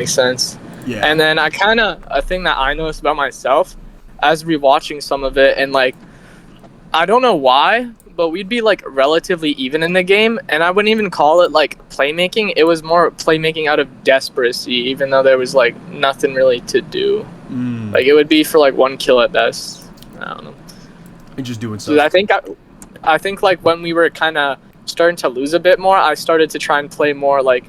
makes sense. Yeah. And then a thing that I noticed about myself as rewatching some of it, and like I don't know why, but we'd be like relatively even in the game, and I wouldn't even call it like playmaking. It was more playmaking out of desperacy, even though there was like nothing really to do. Like it would be for like one kill at best. I don't know. And just doing So stuff. I think like when we were kind of starting to lose a bit more, I started to try and play more like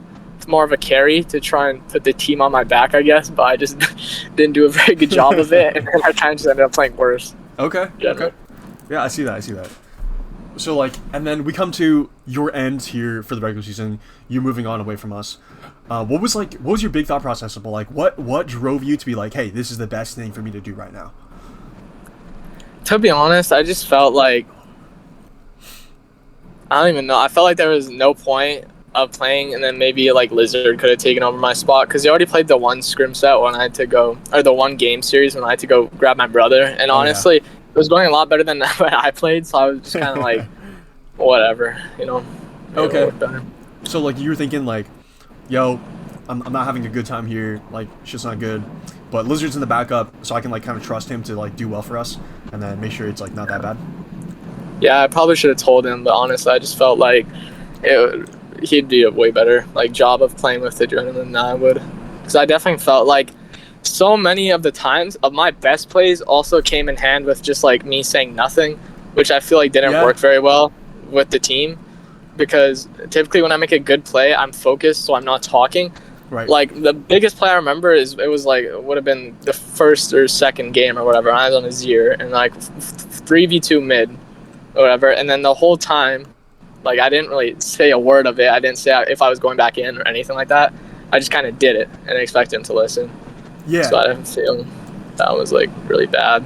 more of a carry to try and put the team on my back, I guess. But I just didn't do a very good job of it, and then I kind of just ended up playing worse. Okay. Generally. Okay. Yeah, I see that. So like, and then we come to your end here for the regular season. You're moving on away from us. What was your big thought process about like what drove you to be like, hey, this is the best thing for me to do right now? To be honest, I just felt like I don't even know. I felt like there was no point of playing, and then maybe like Lizard could have taken over my spot because he already played the one scrim set when I had to go, or the one game series when I had to go grab my brother. And honestly, it was going a lot better than when I played, so I was just kind of like, whatever, you know. Okay. So like you were thinking like, yo, I'm not having a good time here. Like shit's not good, but Lizard's in the backup, so I can like kind of trust him to like do well for us, and then make sure it's like not that bad. Yeah, I probably should have told him, but honestly, I just felt like he'd be a way better like job of playing with adrenaline than I would, because I definitely felt like so many of the times of my best plays also came in hand with just like me saying nothing, which I feel like didn't work very well with the team, because typically when I make a good play, I'm focused, so I'm not talking. Right. Like the biggest play I remember is it was like it would have been the first or second game or whatever. I was on a Zir and like 3v2 mid or whatever, and then the whole time, like I didn't really say a word of it. I didn't say if I was going back in or anything like that. I just kind of did it and expected him to listen. Yeah. So I didn't feel that was like really bad.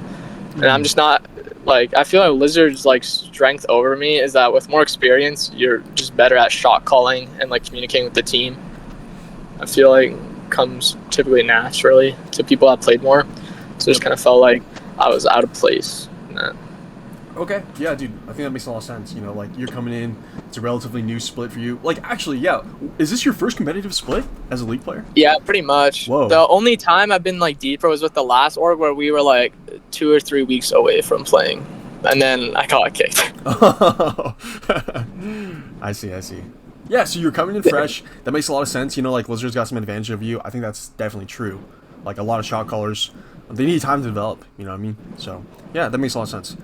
And I'm just not like, I feel like Lizard's like strength over me is that with more experience, you're just better at shot calling and like communicating with the team. I feel like comes typically naturally to people that played more. So I just kind of felt like I was out of place in that. Okay, yeah, dude, I think that makes a lot of sense. You know, like, you're coming in, it's a relatively new split for you. Like, actually, yeah, is this your first competitive split as a League player? Yeah, pretty much. Whoa. The only time I've been, like, deeper was with the last org where we were, like, 2 or 3 weeks away from playing. And then I got kicked. I see. Yeah, so you're coming in fresh. That makes a lot of sense. You know, like, Lizard's got some advantage of you. I think that's definitely true. Like, a lot of shot callers, they need time to develop, you know what I mean? So, yeah, that makes a lot of sense.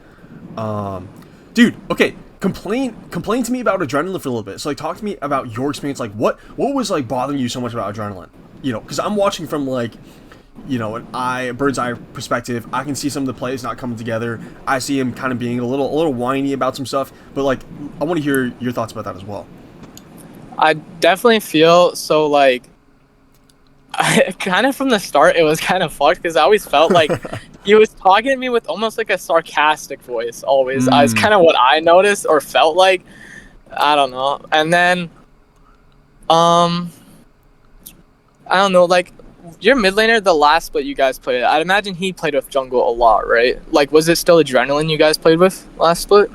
Dude, okay, complain to me about adrenaline for a little bit. So like, talk to me about your experience. Like, what was like bothering you so much about adrenaline? You know, because I'm watching from like, you know, bird's eye perspective. I can see some of the plays not coming together. I see him kind of being a little whiny about some stuff. But like, I want to hear your thoughts about that as well. I definitely feel so like. Kind of from the start, it was kind of fucked because I always felt like he was talking to me with almost like a sarcastic voice. Always, it's kind of what I noticed or felt like. I don't know. And then, I don't know. Like your mid laner, the last split you guys played, I'd imagine he played with jungle a lot, right? Like, was it still adrenaline you guys played with last split?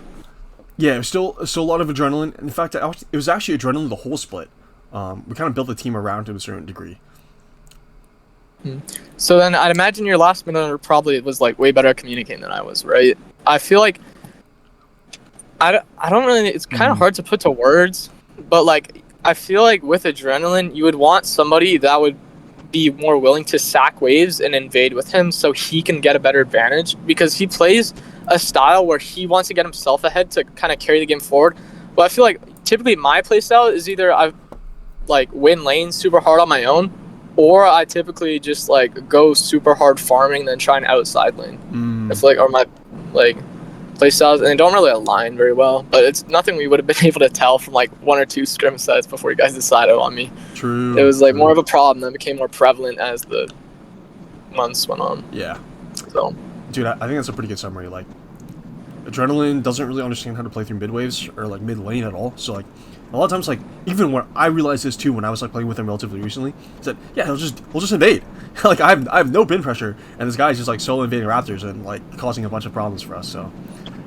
Yeah, it was still a lot of adrenaline. In fact, it was actually adrenaline the whole split. We kind of built the team around to a certain degree. So then I'd imagine your last minute probably was like way better at communicating than I was, right? I feel like I don't really, it's kind of hard to put to words, but like I feel like with adrenaline you would want somebody that would be more willing to sack waves and invade with him so he can get a better advantage, because he plays a style where he wants to get himself ahead to kind of carry the game forward. But I feel like typically my playstyle is either I like win lanes super hard on my own, or I typically just like go super hard farming, then try and outside lane. I feel like, or my like play styles, and they don't really align very well. But it's nothing we would have been able to tell from like 1 or 2 scrim sets before you guys decided on me. True. It was like more of a problem that became more prevalent as the months went on. Yeah. So, dude, I think that's a pretty good summary. Like, adrenaline doesn't really understand how to play through mid waves or like mid lane at all. So like, a lot of times, like, even when I realized this too when I was like playing with him relatively recently, is that yeah, he'll just invade. Like I have no bin pressure, and this guy's just like solo invading Raptors and like causing a bunch of problems for us. So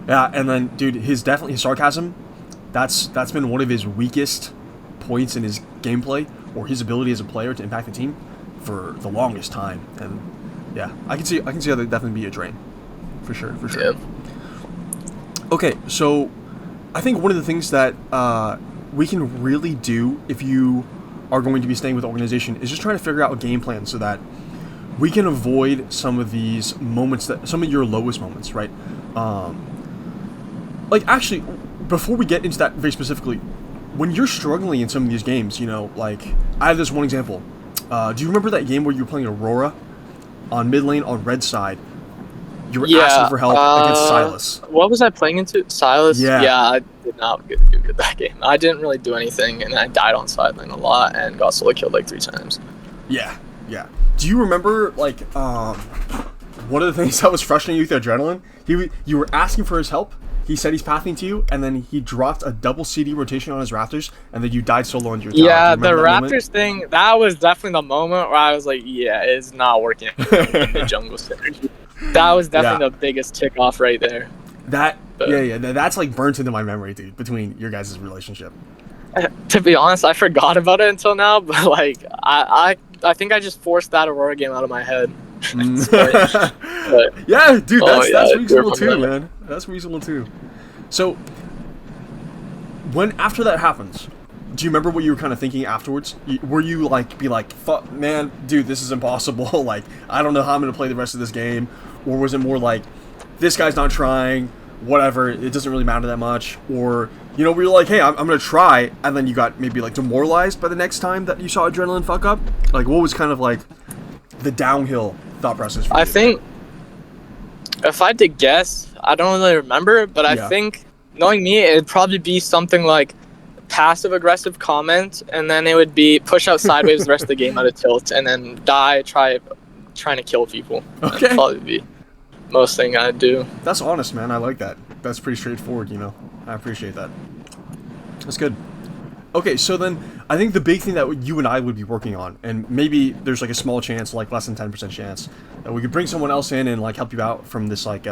yeah, and then dude, his sarcasm, that's been one of his weakest points in his gameplay or his ability as a player to impact the team. for the longest time, and yeah, I can see how that definitely be a drain, for sure. Yeah. Okay, so I think one of the things that we can really do if you are going to be staying with the organization is just trying to figure out a game plan so that we can avoid some of these moments, some of your lowest moments, right? Like, actually, before we get into that very specifically, when you're struggling in some of these games, like, I have this one example. Do you remember that game where you were playing Aurora on mid lane on red side? You were asking for help against Silas. What was I playing into? Silas? Yeah. I did not do good that game. I didn't really do anything, and I died on side lane a lot and got solo killed like 3 times. Yeah. Do you remember, like, one of the things that was frustrating you with the adrenaline? You were asking for his help. He said he's pathing to you, and then he dropped a double CD rotation on his Raptors, and then you died solo on your tower. Yeah, the Raptors thing, that was definitely the moment where I was like, yeah, it's not working in the jungle synergy. That was definitely the biggest tick off right there. That's like burnt into my memory, dude, between your guys' relationship. To be honest, I forgot about it until now, but like I think I just forced that Aurora game out of my head. Yeah, dude, that's reasonable too, man. That's reasonable too. So, when after that happens, do you remember what you were kind of thinking afterwards? Were you like, fuck, man, dude, this is impossible. Like, I don't know how I'm gonna play the rest of this game, or was it more like, this guy's not trying, whatever, it doesn't really matter that much, or we were like, hey, I'm gonna try, and then you got maybe like demoralized by the next time that you saw adrenaline fuck up? Like, what was kind of like the downhill thought process for you? I think, if I had to guess, I don't really remember, but I think, knowing me, it'd probably be something like passive-aggressive comment, and then it would be push out sideways the rest of the game out of tilt, and then die trying to kill people. Okay. That'd probably be most thing I'd do. That's honest, man. I like that. That's pretty straightforward, I appreciate that. That's good. Okay, so then I think the big thing that you and I would be working on, and maybe there's like a small chance, like less than 10% chance, that we could bring someone else in and like help you out from this like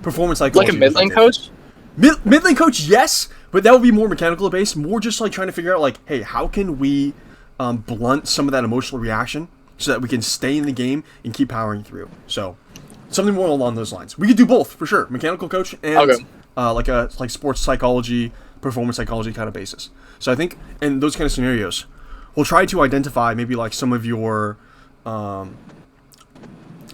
performance psychology. Like a mid lane coach? Mid lane coach, yes, but that would be more mechanical based, more just like trying to figure out like, hey, how can we blunt some of that emotional reaction so that we can stay in the game and keep powering through. So something more along those lines. We could do both for sure, mechanical coach and like sports psychology, performance psychology kind of basis. So I think in those kind of scenarios, we'll try to identify maybe like some of your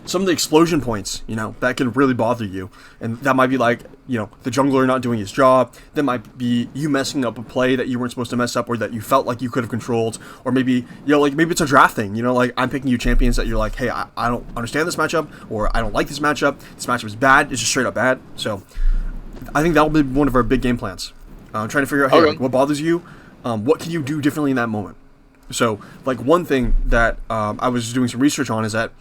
some of the explosion points, that can really bother you. And that might be like, the jungler not doing his job. That might be you messing up a play that you weren't supposed to mess up or that you felt like you could have controlled. Or maybe, like maybe it's a draft thing, like I'm picking you champions that you're like, hey, I don't understand this matchup, or I don't like this matchup. This matchup is bad. It's just straight up bad. So I think that'll be one of our big game plans. Trying to figure out, hey, like, what bothers you? What can you do differently in that moment? So like one thing that I was doing some research on is that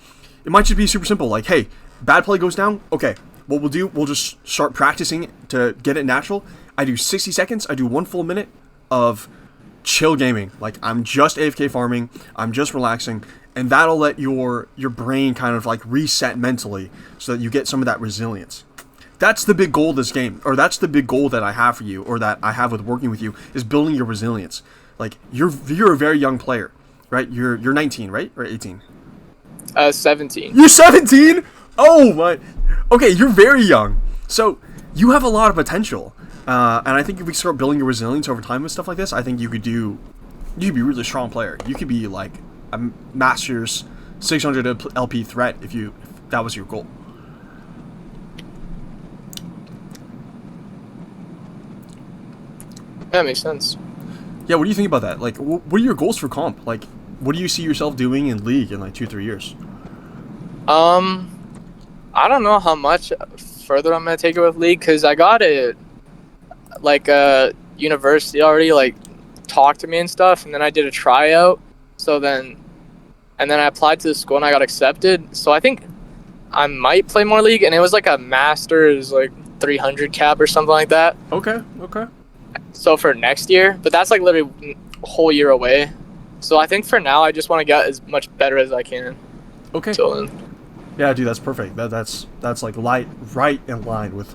it might just be super simple. Like, hey, bad play goes down. Okay, what we'll do, we'll just start practicing to get it natural. I do 60 seconds. I do 1 full minute of chill gaming. Like, I'm just AFK farming. I'm just relaxing. And that'll let your brain kind of like reset mentally so that you get some of that resilience. That's the big goal of this game, or that's the big goal that I have for you, or that I have with working with you, is building your resilience. Like, you're a very young player, right? You're 19, right? Or 18? 17. You're 17? Oh my. Okay, you're very young. So you have a lot of potential. And I think if we start building your resilience over time with stuff like this, I think you could be a really strong player. You could be like a Masters 600 LP threat if that was your goal. That makes sense. Yeah, what do you think about that? Like, what are your goals for comp? Like, what do you see yourself doing in League in like 2-3 years? I don't know how much further I'm gonna take it with League, because I got it like university already like talked to me and stuff, and then I did a tryout. And then I applied to the school and I got accepted. So I think I might play more League, and it was like a Masters like 300 cap or something like that. Okay. So for next year, but that's like literally a whole year away. So I think for now, I just want to get as much better as I can. Okay. Till then. Yeah, dude, that's perfect. That's like right in line with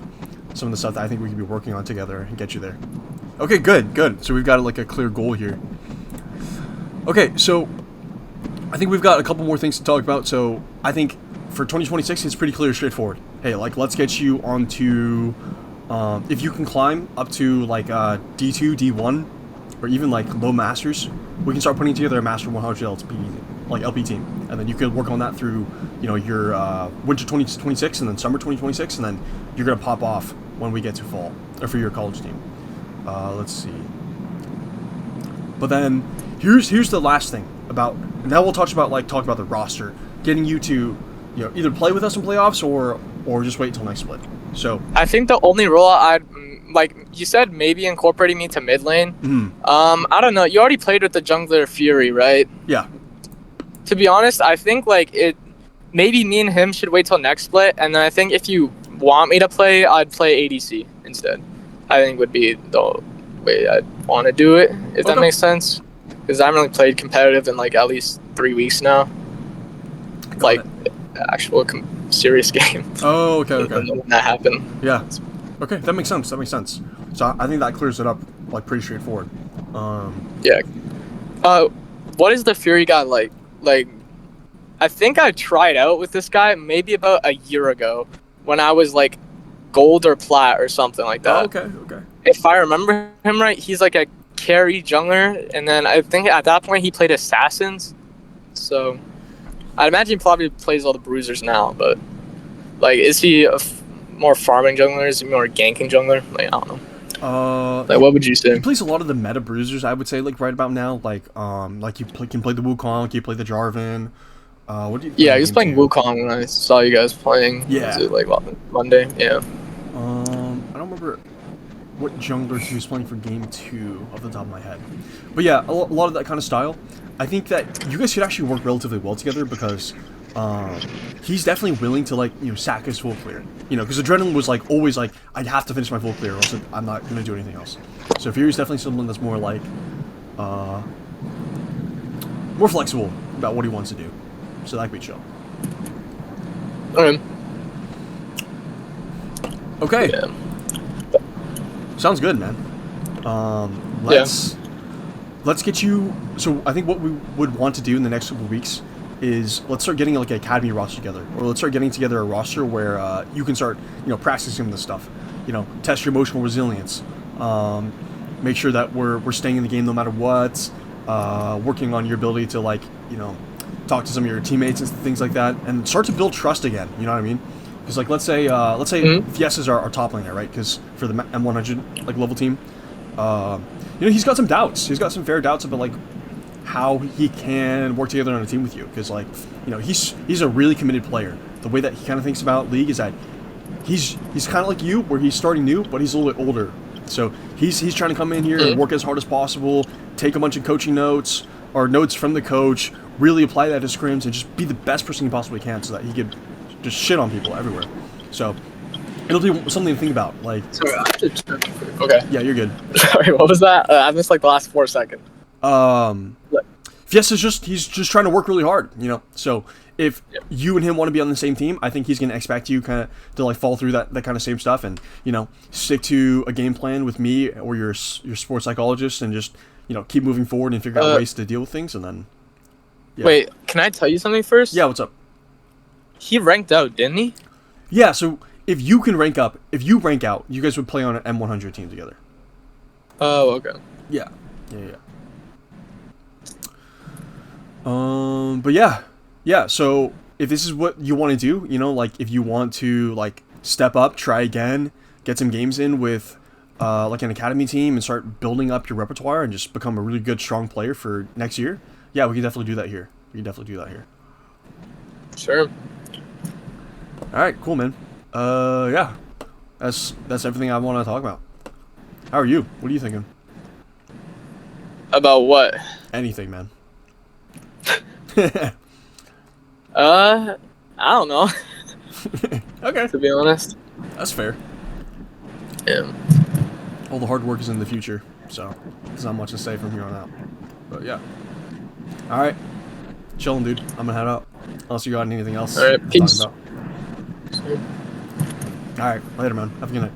some of the stuff that I think we could be working on together and get you there. Okay, good. So we've got like a clear goal here. Okay, so I think we've got a couple more things to talk about. So I think for 2026, it's pretty clear, straightforward. Hey, like let's get you onto, if you can climb up to like D2, D1, or even like low masters, we can start putting together a master 100 LP team, and then you can work on that through, you know, your winter 2026 and then summer 2026, and then you're gonna pop off when we get to fall or for your college team. Let's see. But then here's the last thing about. Now we'll talk about the roster, getting you to, you know, either play with us in playoffs or just wait until next split. So I think the only role I'd like you said maybe incorporating me to mid lane. I don't know. You already played with the jungler Fury, right? yeah, To be honest, I think like it maybe me and him should wait till next split, and then I think if you want me to play, I'd play ADC instead. I think would be the way I'd want to do it, if that makes sense. Because I haven't really played competitive in like at least 3 weeks now. Like actual serious game. Oh, okay. When that happened. Yeah. Okay, that makes sense. So I think that clears it up like pretty straightforward. Yeah. What is the Fury guy like? Like, I think I tried out with this guy maybe about a year ago when I was like gold or plat or something like that. Oh, okay. If I remember him right, he's like a carry jungler, and then I think at that point he played assassins. So I'd imagine he probably plays all the bruisers now, but like, is he a more farming jungler? Is he more ganking jungler? Like, I don't know. Like, what would you say? He plays a lot of the meta bruisers, I would say, like right about now. Like you can play the Wukong, you play the Jarvan. What do you? Yeah, he was playing Wukong when I saw you guys playing. Yeah. Was it like Monday? Yeah. I don't remember what jungler he was playing for game 2 off the top of my head, but yeah, a lot of that kind of style. I think that you guys could actually work relatively well together because he's definitely willing to, like, you know, sack his full clear. You know, because Adrenaline was like always like, I'd have to finish my full clear or else I'm not going to do anything else. So Fury's definitely someone that's more like more flexible about what he wants to do. So that could be chill. Okay. Yeah. Sounds good, man. Let's get you. So I think what we would want to do in the next couple of weeks is let's start getting like an academy roster together, or let's start getting together a roster where you can start, you know, practicing this stuff. You know, test your emotional resilience. Make sure that we're staying in the game no matter what. Working on your ability to, like, you know, talk to some of your teammates and things like that, and start to build trust again. You know what I mean? Because like let's say Fiesta's our top laner, right? Because for the M100 like level team, you know, he's got some doubts. He's got some fair doubts about like how he can work together on a team with you. Because, like, you know, he's a really committed player. The way that he kind of thinks about League is that he's kind of like you, where he's starting new, but he's a little bit older. So he's trying to come in here and work as hard as possible, take a bunch of coaching notes or notes from the coach, really apply that to scrims, and just be the best person he possibly can, so that he could just shit on people everywhere. So it'll be something to think about. Like, sorry, I have to check. Okay. Yeah, you're good. Sorry, what was that? I missed like the last 4 seconds. Fiesta's he's just trying to work really hard, you know. So if you and him want to be on the same team, I think he's gonna expect you kind of to like fall through that kind of same stuff, and, you know, stick to a game plan with me or your sports psychologist, and just, you know, keep moving forward and figure out ways to deal with things, and then. Yeah. Wait, can I tell you something first? Yeah, what's up? He ranked out, didn't he? Yeah, so if you can rank up, if you rank out, you guys would play on an M100 team together. Oh, okay. Yeah. But yeah. So if this is what you want to do, you know, like if you want to like step up, try again, get some games in with like an academy team, and start building up your repertoire and just become a really good, strong player for next year. Yeah, we can definitely do that here. Sure. All right, cool, man. Yeah, that's everything I want to talk about. How are you? What are you thinking? About what? Anything, man. I don't know. Okay. To be honest. That's fair. Yeah. All the hard work is in the future, so there's not much to say from here on out. But yeah. All right. Chilling, dude. I'm gonna head out. Unless you got anything else. All right. Peace. All right. Later, man. Have a good night.